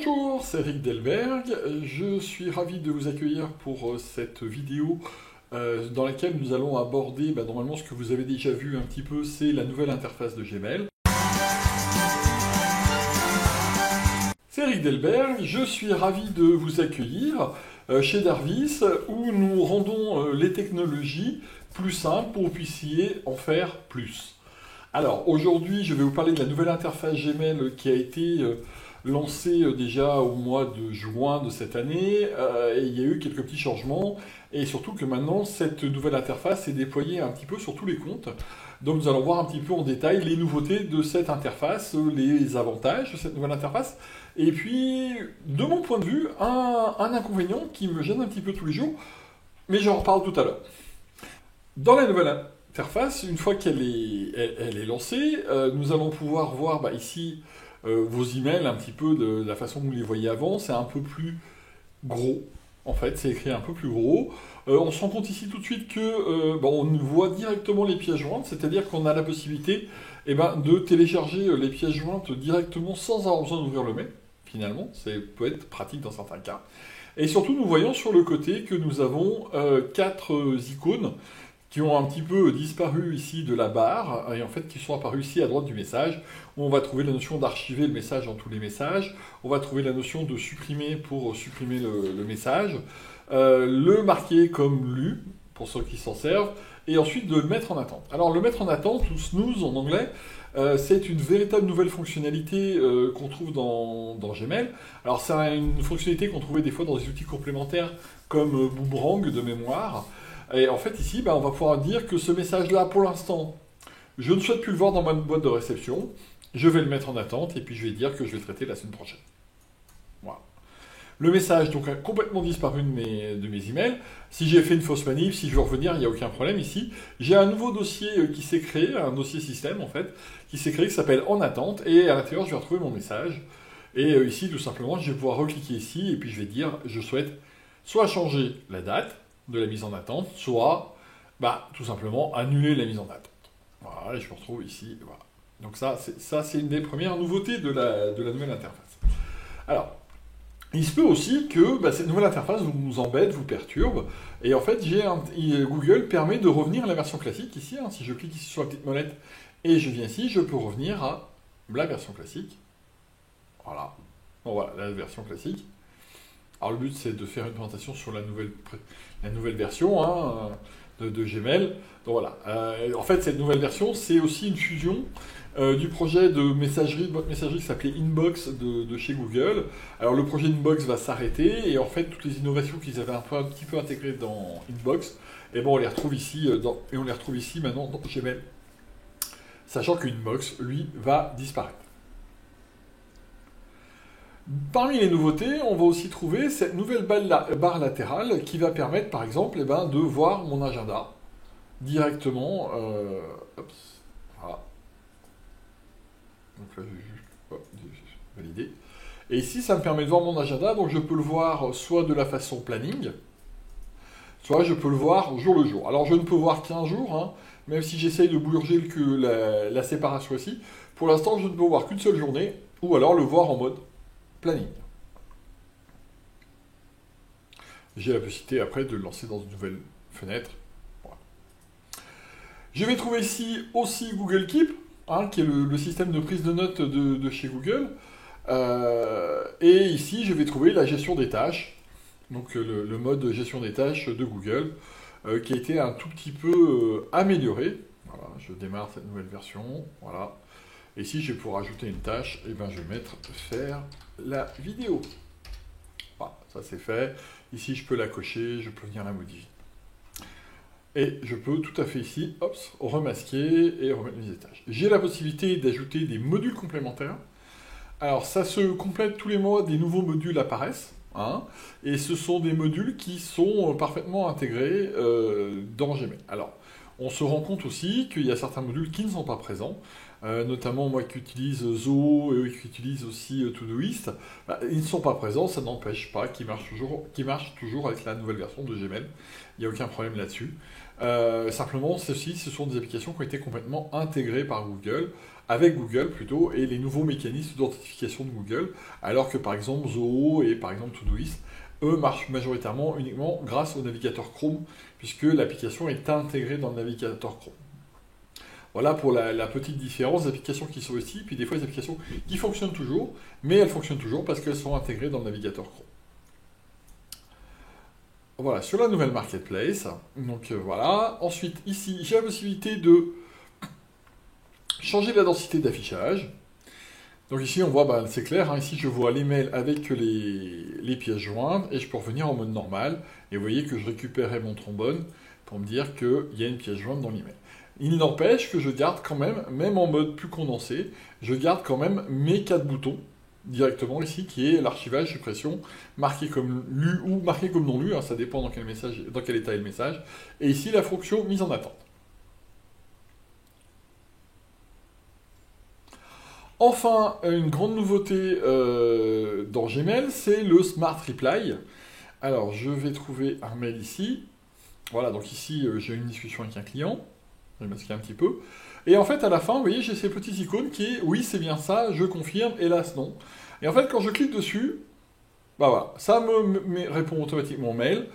Bonjour, c'est Eric Delberg. Je suis ravi de vous accueillir pour cette vidéo dans laquelle nous allons aborder normalement ce que vous avez déjà vu un petit peu, c'est la nouvelle interface de Gmail. C'est Eric Delberg, je suis ravi de vous accueillir chez Darvis où nous rendons les technologies plus simples pour que vous puissiez en faire plus. Alors aujourd'hui je vais vous parler de la nouvelle interface Gmail qui a été lancée déjà au mois de juin de cette année et il y a eu quelques petits changements et surtout que maintenant cette nouvelle interface est déployée un petit peu sur tous les comptes. Donc nous allons voir un petit peu en détail les nouveautés de cette interface, les avantages de cette nouvelle interface et puis de mon point de vue un inconvénient qui me gêne un petit peu tous les jours, mais j'en reparle tout à l'heure. Dans la nouvelle interface, une fois qu'elle est lancée, nous allons pouvoir voir ici vos emails un petit peu de la façon que vous les voyez avant. C'est un peu plus gros, en fait, c'est écrit un peu plus gros. On se rend compte ici tout de suite que on voit directement les pièces jointes, c'est-à-dire qu'on a la possibilité de télécharger les pièces jointes directement sans avoir besoin d'ouvrir le mail. Finalement, ça peut être pratique dans certains cas. Et surtout, nous voyons sur le côté que nous avons 4 icônes qui ont un petit peu disparu ici de la barre, et en fait qui sont apparus ici à droite du message, où on va trouver la notion d'archiver le message dans tous les messages, on va trouver la notion de supprimer pour supprimer le message, le marquer comme lu, pour ceux qui s'en servent, et ensuite de le mettre en attente. Alors le mettre en attente, ou snooze en anglais, c'est une véritable nouvelle fonctionnalité qu'on trouve dans Gmail. Alors c'est une fonctionnalité qu'on trouvait des fois dans des outils complémentaires comme Boomerang de mémoire. Et en fait ici, on va pouvoir dire que ce message-là, pour l'instant, je ne souhaite plus le voir dans ma boîte de réception. Je vais le mettre en attente et puis je vais dire que je vais le traiter la semaine prochaine. Voilà. Le message donc a complètement disparu de mes emails. Si j'ai fait une fausse manip, si je veux revenir, il n'y a aucun problème ici. J'ai un nouveau dossier qui s'est créé, un dossier système en fait, qui s'est créé qui s'appelle en attente et à l'intérieur je vais retrouver mon message. Et ici tout simplement je vais pouvoir recliquer ici et puis je vais dire je souhaite soit changer la date de la mise en attente, soit tout simplement annuler la mise en attente. Voilà, et je me retrouve ici. Voilà. Donc ça c'est une des premières nouveautés de la nouvelle interface. Alors, il se peut aussi que cette nouvelle interface vous embête, vous perturbe, et en fait Google permet de revenir à la version classique ici. Si je clique ici sur la petite molette et je viens ici, je peux revenir à la version classique. Voilà. Bon, voilà, la version classique. Alors le but c'est de faire une présentation sur la nouvelle version de Gmail. Donc voilà. En fait cette nouvelle version c'est aussi une fusion du projet de messagerie qui s'appelait Inbox de chez Google. Alors le projet Inbox va s'arrêter et en fait toutes les innovations qu'ils avaient un petit peu intégrées dans Inbox, on les retrouve ici maintenant dans Gmail. Sachant que Inbox lui va disparaître. Parmi les nouveautés, on va aussi trouver cette nouvelle barre latérale qui va permettre, par exemple, de voir mon agenda directement. Voilà. Donc là, je vais juste valider. Et ici, ça me permet de voir mon agenda. Donc, je peux le voir soit de la façon planning, soit je peux le voir jour le jour. Alors, je ne peux voir qu'un jour, même si j'essaye de bouger la séparation ici. Pour l'instant, je ne peux voir qu'une seule journée, ou alors le voir en mode planning. J'ai la possibilité après de le lancer dans une nouvelle fenêtre. Voilà. Je vais trouver ici aussi Google Keep, qui est le système de prise de notes de chez Google. Et ici, je vais trouver la gestion des tâches, donc le mode gestion des tâches de Google, qui a été un tout petit peu amélioré. Voilà, je démarre cette nouvelle version. Voilà. Et ici, je vais pouvoir ajouter une tâche, je vais mettre faire la vidéo. Voilà, ça c'est fait. Ici, je peux la cocher, je peux venir la modifier. Et je peux tout à fait ici, remasquer et remettre les tâches. J'ai la possibilité d'ajouter des modules complémentaires. Alors, ça se complète tous les mois, des nouveaux modules apparaissent. Et ce sont des modules qui sont parfaitement intégrés dans Gmail. Alors, on se rend compte aussi qu'il y a certains modules qui ne sont pas présents. Notamment moi qui utilise Zoho et qui utilise aussi Todoist, ils ne sont pas présents, ça n'empêche pas qu'ils marchent toujours avec la nouvelle version de Gmail. Il n'y a aucun problème là-dessus. Simplement, ce sont des applications qui ont été complètement intégrées par Google avec Google plutôt, et les nouveaux mécanismes d'authentification de Google, alors que par exemple Zoho et par exemple Todoist, eux marchent majoritairement uniquement grâce au navigateur Chrome, puisque l'application est intégrée dans le navigateur Chrome. Voilà pour la petite différence des applications qui sont ici, puis des fois des applications qui fonctionnent toujours, mais elles fonctionnent toujours parce qu'elles sont intégrées dans le navigateur Chrome. Voilà, sur la nouvelle marketplace, donc voilà. Ensuite, ici, j'ai la possibilité de changer la densité d'affichage. Donc ici, on voit, bah, c'est clair, hein, ici je vois les mails avec les pièces jointes, et je peux revenir en mode normal, et vous voyez que je récupérais mon trombone pour me dire qu'il y a une pièce jointe dans l'email. Il n'empêche que je garde quand même en mode plus condensé, je garde quand même mes 4 boutons directement ici, qui est l'archivage, suppression, marqué comme lu ou marqué comme non lu, hein, ça dépend dans quel état est le message, et ici la fonction mise en attente. Enfin, une grande nouveauté dans Gmail, c'est le Smart Reply. Alors, je vais trouver un mail ici. Voilà, donc ici, j'ai une discussion avec un client. Je vais masquer un petit peu. Et en fait, à la fin, vous voyez, j'ai ces petites icônes qui est oui, c'est bien ça, je confirme, hélas, non. Et en fait, quand je clique dessus, bah voilà, ça me répond automatiquement au mail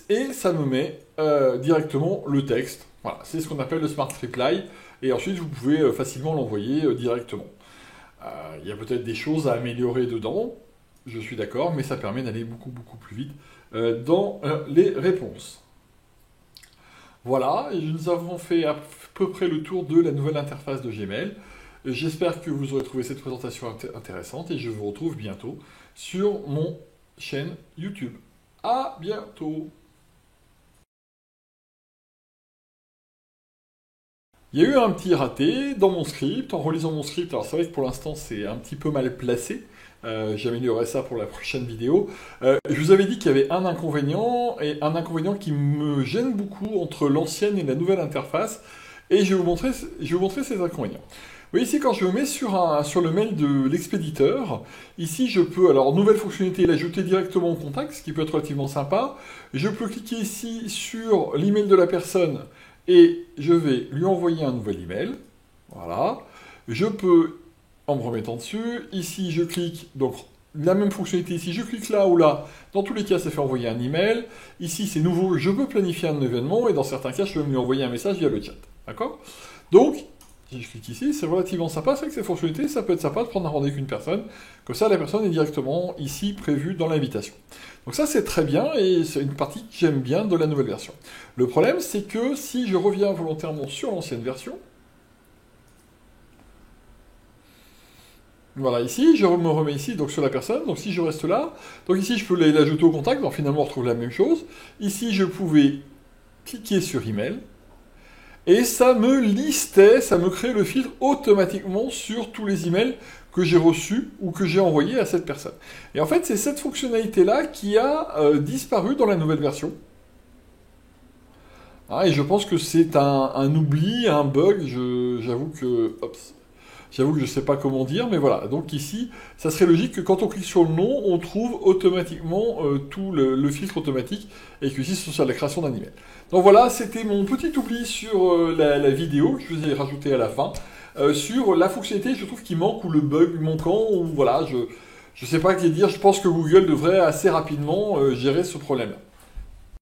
et ça me met directement le texte. Voilà, c'est ce qu'on appelle le Smart Reply. Et ensuite, vous pouvez facilement l'envoyer directement. Il y a peut-être des choses à améliorer dedans, je suis d'accord, mais ça permet d'aller beaucoup plus vite dans les réponses. Voilà, nous avons fait à peu près le tour de la nouvelle interface de Gmail. J'espère que vous aurez trouvé cette présentation intéressante et je vous retrouve bientôt sur mon chaîne YouTube. À bientôt! Il y a eu un petit raté dans mon script, en relisant mon script, alors c'est vrai que pour l'instant c'est un petit peu mal placé, j'améliorerai ça pour la prochaine vidéo. Je vous avais dit qu'il y avait un inconvénient, et un inconvénient qui me gêne beaucoup entre l'ancienne et la nouvelle interface, et je vais vous montrer ces inconvénients. Vous voyez ici, quand je me mets sur le mail de l'expéditeur, ici je peux, alors nouvelle fonctionnalité, l'ajouter directement au contact, ce qui peut être relativement sympa. Je peux cliquer ici sur l'email de la personne, et je vais lui envoyer un nouvel email. Voilà. Je peux, en me remettant dessus, ici je clique, donc la même fonctionnalité ici, je clique là ou là. Dans tous les cas, ça fait envoyer un email. Ici, c'est nouveau, je peux planifier un événement et dans certains cas, je peux lui envoyer un message via le chat. D'accord? Donc, si je clique ici, c'est relativement sympa. C'est vrai que ces fonctionnalités, ça peut être sympa de prendre un rendez-vous avec une personne. Comme ça, la personne est directement ici prévue dans l'invitation. Donc ça, c'est très bien et c'est une partie que j'aime bien de la nouvelle version. Le problème, c'est que si je reviens volontairement sur l'ancienne version, voilà, ici, je me remets ici, donc sur la personne, donc si je reste là, donc ici, je peux l'ajouter au contact, donc finalement, on retrouve la même chose. Ici, je pouvais cliquer sur email, et ça me listait, ça me créait le filtre automatiquement sur tous les emails que j'ai reçus ou que j'ai envoyés à cette personne. Et en fait, c'est cette fonctionnalité-là qui a disparu dans la nouvelle version. Ah, et je pense que c'est un oubli, un bug, j'avoue que... J'avoue que je ne sais pas comment dire, mais voilà. Donc ici, ça serait logique que quand on clique sur le nom, on trouve automatiquement tout le filtre automatique, et que ici, ce soit la création d'un email. Donc voilà, c'était mon petit oubli sur la vidéo que je vous ai rajouté à la fin, sur la fonctionnalité, je trouve qu'il manque, ou le bug manquant, ou voilà, je ne sais pas quoi dire, je pense que Google devrait assez rapidement gérer ce problème-là.